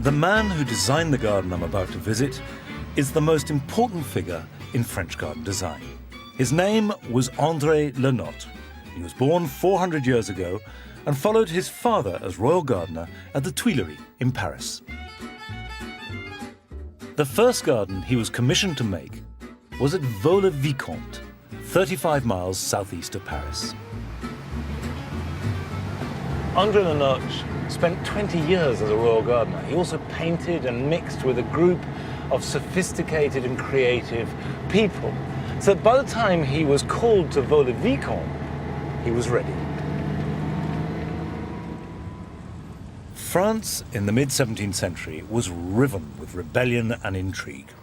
The man who designed the garden I'm about to visit is the most important figure in French garden design. His name was André Le Nôtre. He was born 400 years ago and followed his father as royal gardener at the Tuileries in Paris. The first garden he was commissioned to make was at Vaux Le Vicomte, 35 miles southeast of Paris. André Le Nôtre spent 20 years as a royal gardener. He also painted and mixed with a group of sophisticated and creative people. So by the time he was called to Vaux Le Vicomte, he was ready. France in the mid-17th century was riven with rebellion and intrigue.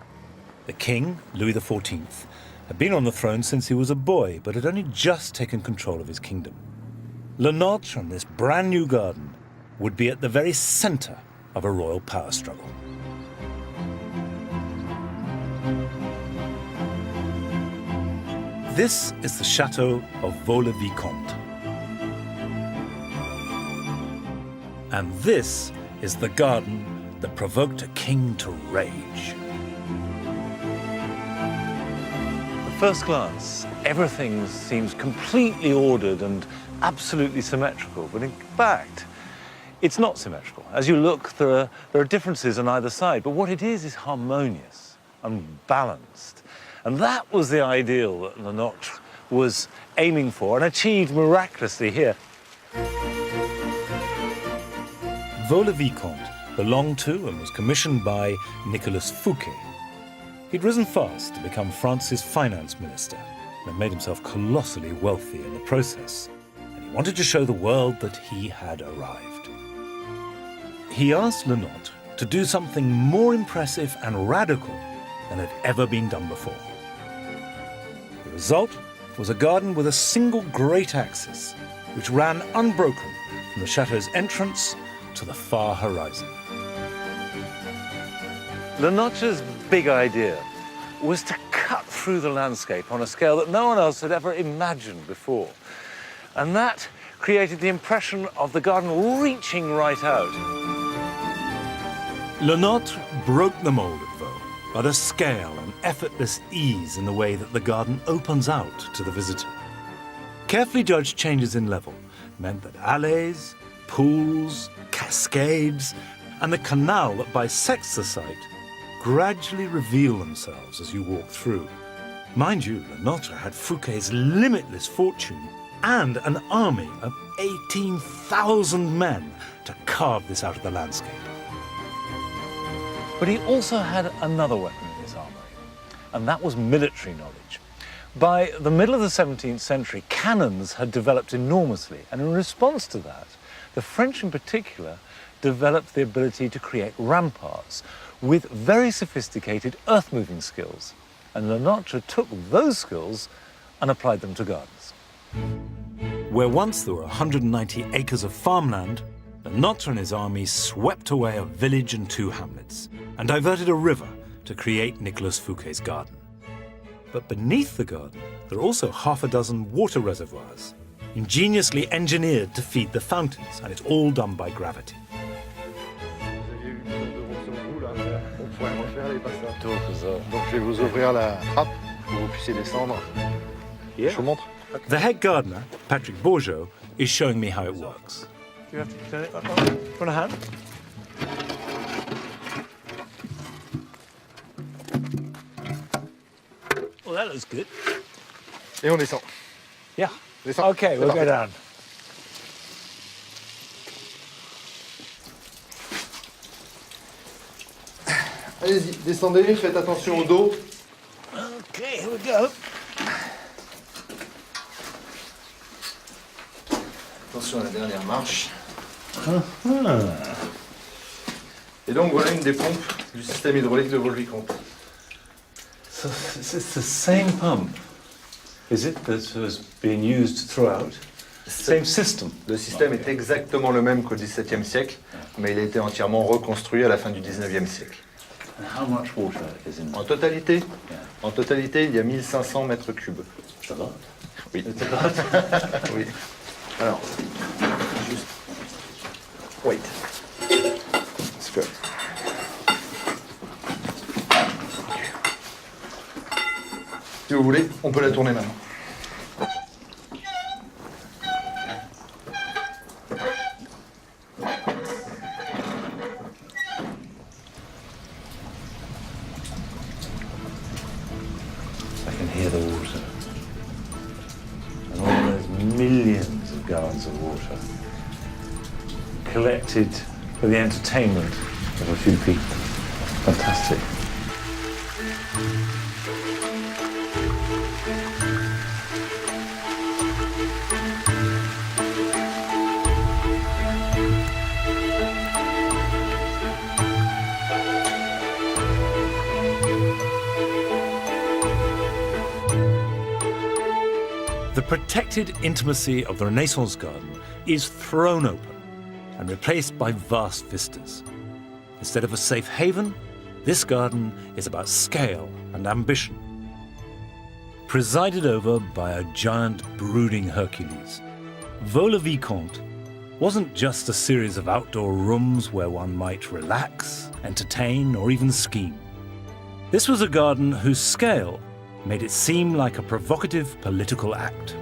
The king, Louis XIV, had been on the throne since he was a boy, but had only just taken control of his kingdom. Le Nôtre and this brand new garden would be at the very center of a royal power struggle. This is the chateau of Vaux Le Vicomte. And this is the garden that provoked a king to rage. At first glance, everything seems completely ordered and absolutely symmetrical, but in fact, it's not symmetrical. As you look, there are differences on either side, but what it is harmonious and balanced. And that was the ideal that Le Nôtre was aiming for and achieved miraculously here. Vaux Le Vicomte belonged to and was commissioned by Nicolas Fouquet. He'd risen fast to become France's finance minister and had made himself colossally wealthy in the process. And he wanted to show the world that he had arrived. He asked Le Nôtre to do something more impressive and radical than had ever been done before. The result was a garden with a single great axis, which ran unbroken from the chateau's entrance to the far horizon. Le Nôtre's big idea was to cut through the landscape on a scale that no one else had ever imagined before. And that created the impression of the garden reaching right out. Le Nôtre broke the mold of Vaux by the scale and effortless ease in the way that the garden opens out to the visitor. Carefully judged changes in level meant that alleys, pools, cascades, and the canal that bisects the site gradually reveal themselves as you walk through. Mind you, Le Nôtre had Fouquet's limitless fortune and an army of 18,000 men to carve this out of the landscape. But he also had another weapon in his armory, and that was military knowledge. By the middle of the 17th century, cannons had developed enormously, and in response to that, the French in particular developed the ability to create ramparts with very sophisticated earth-moving skills. And Le Nôtre took those skills and applied them to gardens. Where once there were 190 acres of farmland, Le Nôtre and his army swept away a village and 2 hamlets and diverted a river to create Nicolas Fouquet's garden. But beneath the garden, there are also half a dozen water reservoirs, ingeniously engineered to feed the fountains, and it's all done by gravity. Donc je vais vous ouvrir la trappe pour que vous puissiez descendre. Je vous montre. The head gardener, Patrick Bourgeot, is showing me how it works. Do you have to turn it up on a hand? Well, that looks good. Et on descend. Yeah. Descend. Okay, we'll go down. Allez-y, descendez, faites attention au dos. Okay, here we go. Attention à la dernière marche. Et donc voilà une des pompes du système hydraulique de Vaux Le Vicomte. So it's the same pump, is it, that was being used throughout? Same system. Le système est exactement le même qu'au XVIIe siècle, mais il a été entièrement reconstruit à la fin du XIXe siècle. And how much water is in En totalité, il y a 1500 mètres cubes. It's a lot. Oui. It's a lot. Oui. Alors, juste... Wait. Parce que Si vous voulez, on peut la tourner maintenant. I can hear the water. And all those millions of gallons of water collected for the entertainment of a few people. Fantastic. The protected intimacy of the Renaissance garden is thrown open and replaced by vast vistas. Instead of a safe haven, this garden is about scale and ambition. Presided over by a giant brooding Hercules, Vaux Le Vicomte wasn't just a series of outdoor rooms where one might relax, entertain, or even scheme. This was a garden whose scale made it seem like a provocative political act.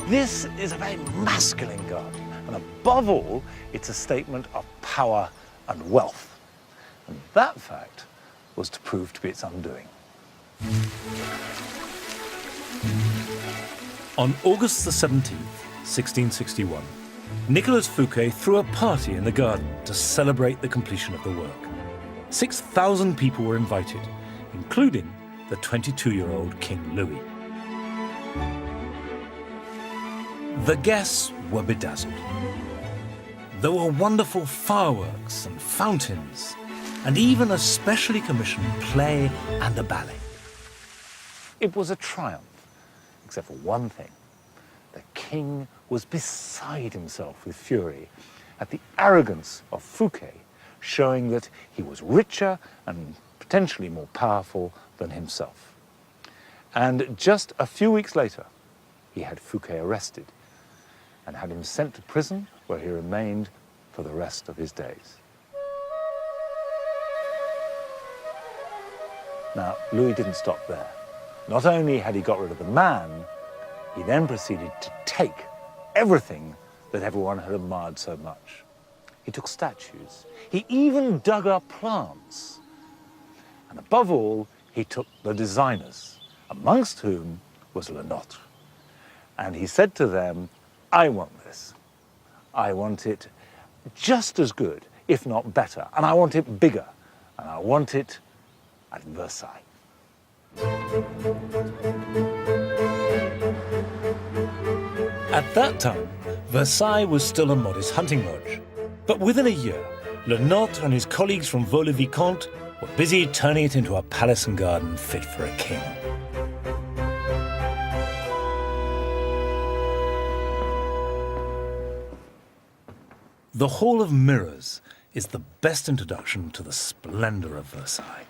This is a very masculine garden, and above all, it's a statement of power and wealth. And that fact was to prove to be its undoing. On August the 17th, 1661, Nicolas Fouquet threw a party in the garden to celebrate the completion of the work. 6,000 people were invited, including the 22-year-old King Louis. The guests were bedazzled. There were wonderful fireworks and fountains, and even a specially commissioned play and a ballet. It was a triumph, except for one thing. The king was beside himself with fury at the arrogance of Fouquet, showing that he was richer and potentially more powerful than himself. And just a few weeks later, he had Fouquet arrested and had him sent to prison, where he remained for the rest of his days. Now, Louis didn't stop there. Not only had he got rid of the man, he then proceeded to take everything that everyone had admired so much. He took statues. He even dug up plants. And above all, he took the designers, amongst whom was Le Nôtre. And he said to them, I want this. I want it just as good, if not better. And I want it bigger. And I want it at Versailles. At that time, Versailles was still a modest hunting lodge. But within a year, Le Nôtre and his colleagues from Vaux Le Vicomte were busy turning it into a palace and garden fit for a king. The Hall of Mirrors is the best introduction to the splendor of Versailles.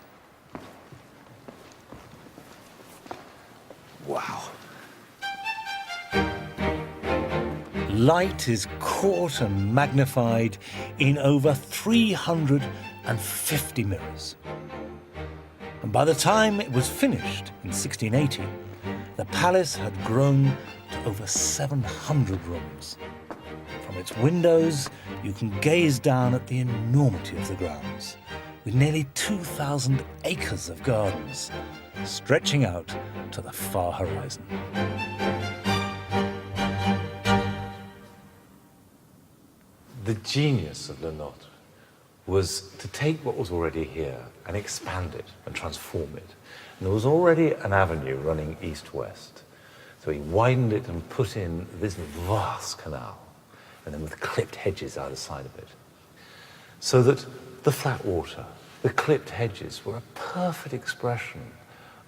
Wow. Light is caught and magnified in over 350 mirrors. And by the time it was finished in 1680, the palace had grown to over 700 rooms. From its windows, you can gaze down at the enormity of the grounds, with nearly 2,000 acres of gardens, stretching out to the far horizon. The genius of Le Nôtre was to take what was already here and expand it and transform it. And there was already an avenue running east-west. So he widened it and put in this vast canal, and then with clipped hedges either side of it. So that the flat water, the clipped hedges were a perfect expression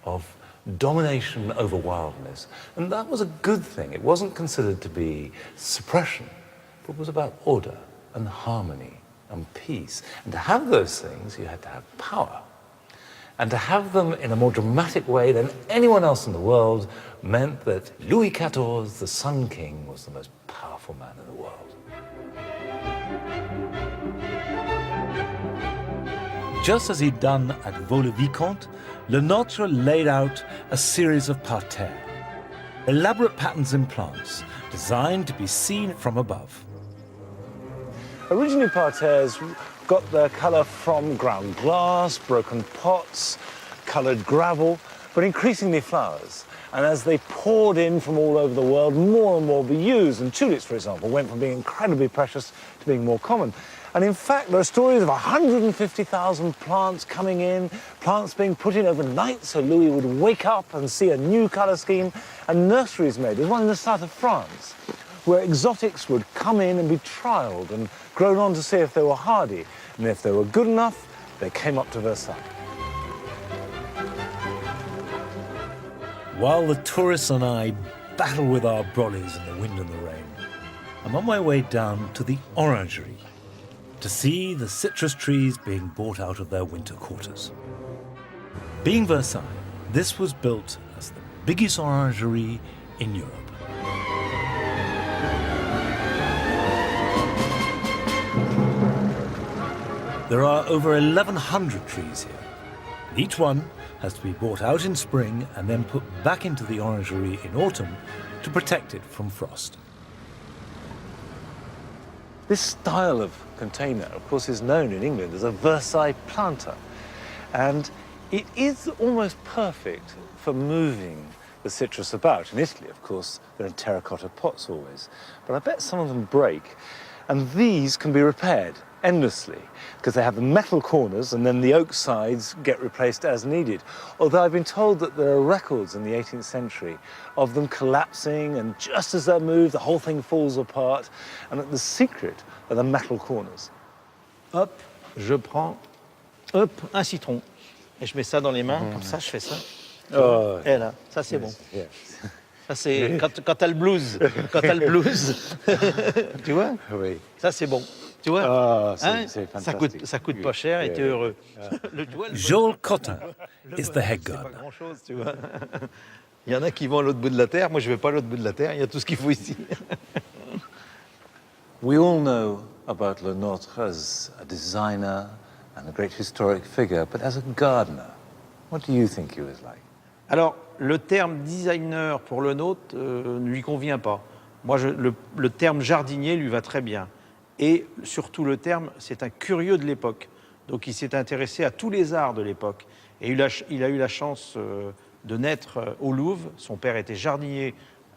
of domination over wildness. And that was a good thing. It wasn't considered to be suppression, but it was about order and harmony and peace. And to have those things, you had to have power. And to have them in a more dramatic way than anyone else in the world meant that Louis XIV, the Sun King, was the most powerful man in the world. Just as he'd done at Vaux Le Vicomte, Le Notre laid out a series of parterres, elaborate patterns in plants designed to be seen from above. Originally, parterres got their colour from ground glass, broken pots, coloured gravel, but increasingly flowers. And as they poured in from all over the world, more and more were used. And tulips, for example, went from being incredibly precious to being more common. And in fact, there are stories of 150,000 plants coming in, plants being put in overnight, so Louis would wake up and see a new colour scheme, and nurseries made. There's one in the south of France, where exotics would come in and be trialled and grown on to see if they were hardy. And if they were good enough, they came up to Versailles. While the tourists and I battle with our brollies in the wind and the rain, I'm on my way down to the orangerie to see the citrus trees being brought out of their winter quarters. Being Versailles, this was built as the biggest orangerie in Europe. There are over 1,100 trees here. Each one has to be brought out in spring and then put back into the orangerie in autumn to protect it from frost. This style of container, of course, is known in England as a Versailles planter. And it is almost perfect for moving the citrus about. In Italy, of course, they're in terracotta pots always. But I bet some of them break. And these can be repaired endlessly because they have the metal corners and then the oak sides get replaced as needed. Although I've been told that there are records in the 18th century of them collapsing, and just as they're moved, the whole thing falls apart, and that the secret are the metal corners. Hop, je prends, hop, un citron. Et je mets ça dans les mains, comme ça, je fais ça. Oh, Et là, ça c'est bon. yes. Ça c'est quand t'as le blues, quand t'as le blues, tu vois? Oui. Ça c'est bon, tu vois? Ah, c'est Hein? fantastique. Ça coûte pas cher et t'es heureux. Joel Cotter is the head C'est pas gardener. grand-chose, tu vois. Il y en a qui vont à l'autre bout de la terre, moi je vais pas à l'autre bout de la terre, il y a tout ce qu'il faut ici. We all know about Le Notre as a designer and a great historic figure, but as a gardener, what do you think he was like? Alors, le terme designer pour le nôtre ne lui convient pas. Moi, le terme jardinier lui va très bien. Et surtout le terme, c'est un curieux de l'époque. Donc il s'est intéressé à tous les arts de l'époque. Et il a eu la chance de naître au Louvre. Son père était jardinier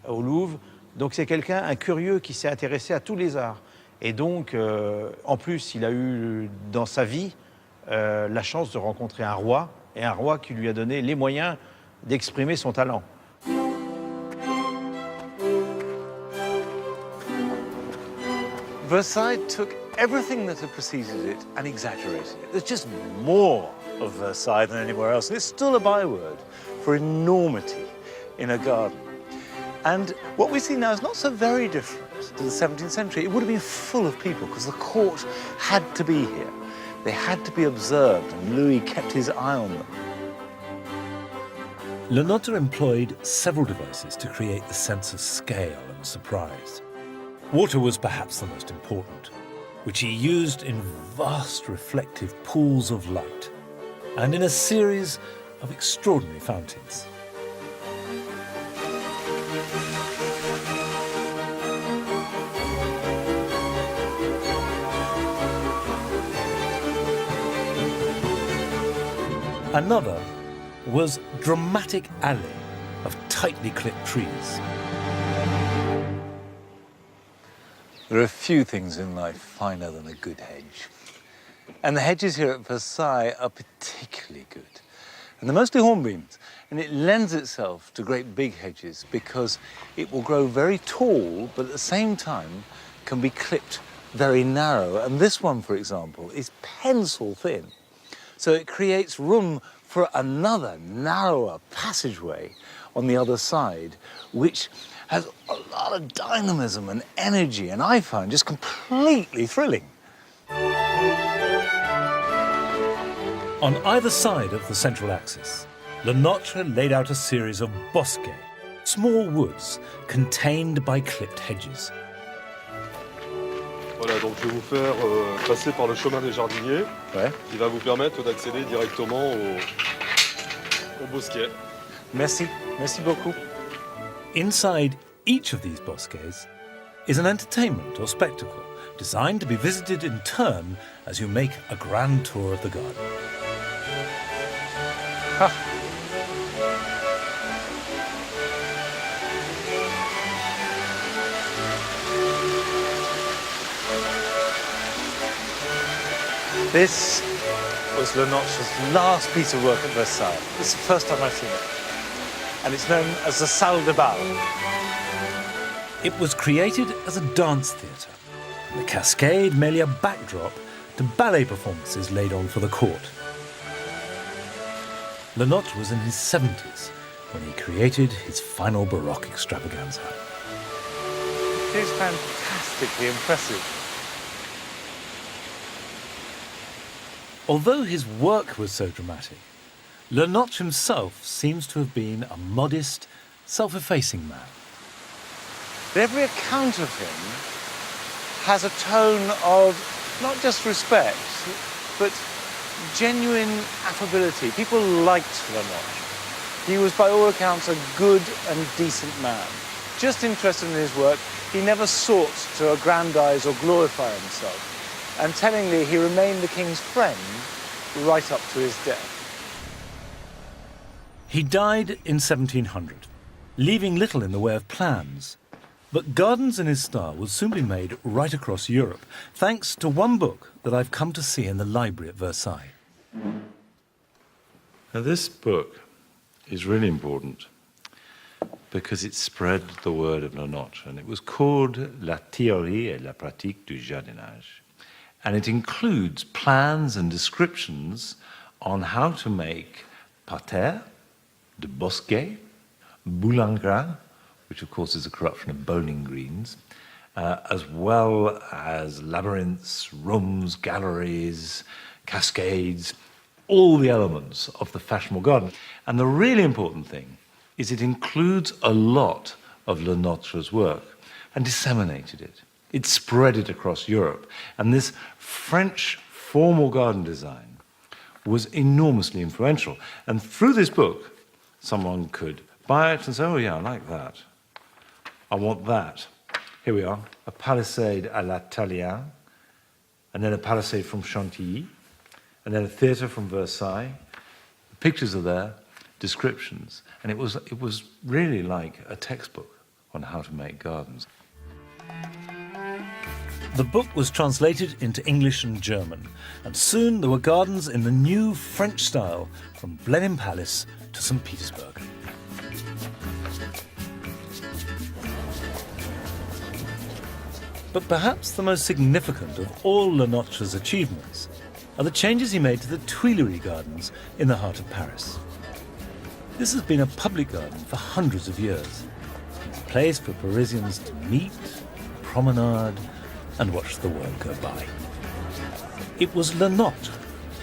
au Louvre. Donc c'est quelqu'un, un curieux qui s'est intéressé à tous les arts. Et donc, en plus, il a eu dans sa vie la chance de rencontrer un roi, et un roi qui lui a donné les moyens d'exprimer son talent. Versailles took everything that had preceded it and exaggerated it. There's just more of Versailles than anywhere else, and it's still a byword for enormity in a garden. And what we see now is not so very different to the 17th century. It would have been full of people because the court had to be here. They had to be observed, and Louis kept his eye on them. Le Notre employed several devices to create the sense of scale and surprise. Water was perhaps the most important, which he used in vast reflective pools of light and in a series of extraordinary fountains. Another was dramatic alley of tightly clipped trees. There are few things in life finer than a good hedge. And the hedges here at Versailles are particularly good. And they're mostly hornbeams, and it lends itself to great big hedges because it will grow very tall, but at the same time can be clipped very narrow. And this one, for example, is pencil thin. So it creates room for another narrower passageway on the other side, which has a lot of dynamism and energy, and I find just completely thrilling. On either side of the central axis, Le Notre laid out a series of bosquets, small woods contained by clipped hedges. Voilà, donc je vais vous faire passer par le chemin des jardiniers, Ouais. qui va vous permettre d'accéder directement au bosquet. Merci. Merci beaucoup. Inside each of these bosques is an entertainment or spectacle designed to be visited in turn as you make a grand tour of the garden. Ah. This was Le Notre's last piece of work at Versailles. This is the first time I've seen it. And it's known as the Salle de Bal. It was created as a dance theatre. The cascade merely a backdrop to ballet performances laid on for the court. Le Notre was in his 70s when he created his final Baroque extravaganza. It is fantastically impressive. Although his work was so dramatic, Le Notre himself seems to have been a modest, self-effacing man. Every account of him has a tone of not just respect, but genuine affability. People liked Le Notre. He was, by all accounts, a good and decent man. Just interested in his work, he never sought to aggrandize or glorify himself. And tellingly, he remained the king's friend right up to his death. He died in 1700, leaving little in the way of plans. But gardens in his style would soon be made right across Europe, thanks to one book that I've come to see in the library at Versailles. Now, this book is really important because it spread the word of Le Notre, and it was called La théorie et la pratique du jardinage. And it includes plans and descriptions on how to make parterre, de bosquet, boulingrin, which of course is a corruption of bowling greens, as well as labyrinths, rooms, galleries, cascades, all the elements of the fashionable garden. And the really important thing is it includes a lot of Le Notre's work and disseminated it. It spread it across Europe. And this French formal garden design was enormously influential. And through this book, someone could buy it and say, oh yeah, I like that. I want that. Here we are, a palisade à la Tallien, and then a palisade from Chantilly, and then a theatre from Versailles. The pictures are there, descriptions, and it was really like a textbook on how to make gardens. The book was translated into English and German, and soon there were gardens in the new French style from Blenheim Palace to St. Petersburg. But perhaps the most significant of all Le Notre's achievements are the changes he made to the Tuileries Gardens in the heart of Paris. This has been a public garden for hundreds of years, a place for Parisians to meet, promenade, and watch the world go by. It was Le Notre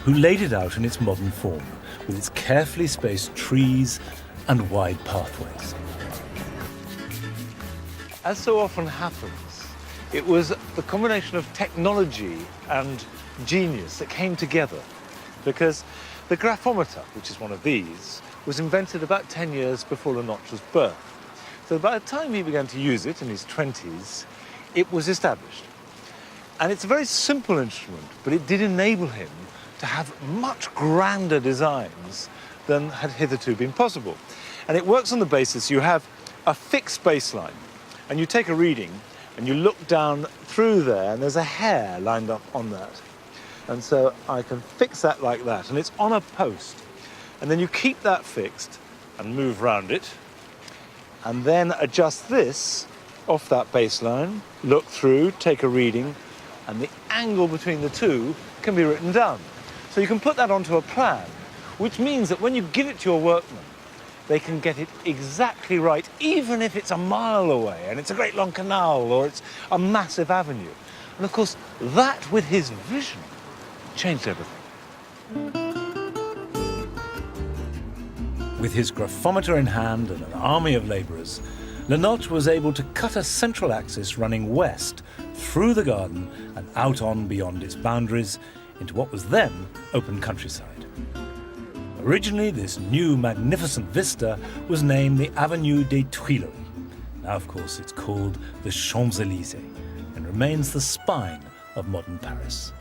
who laid it out in its modern form, with its carefully spaced trees and wide pathways. As so often happens, it was the combination of technology and genius that came together, because the graphometer, which is one of these, was invented about 10 years before Le Notre's birth. So by the time he began to use it in his 20s, it was established. And it's a very simple instrument, but it did enable him to have much grander designs than had hitherto been possible. And it works on the basis you have a fixed baseline, and you take a reading, and you look down through there, and there's a hair lined up on that. And so I can fix that like that, and it's on a post. And then you keep that fixed and move round it, and then adjust this off that baseline, look through, take a reading, and the angle between the two can be written down. So you can put that onto a plan, which means that when you give it to your workmen, they can get it exactly right, even if it's a mile away and it's a great long canal or it's a massive avenue. And of course, that with his vision changed everything. With his graphometer in hand and an army of labourers, Le Nôtre was able to cut a central axis running west through the garden and out on beyond its boundaries into what was then open countryside. Originally, this new magnificent vista was named the Avenue des Tuileries. Now, of course, it's called the Champs-Élysées and remains the spine of modern Paris.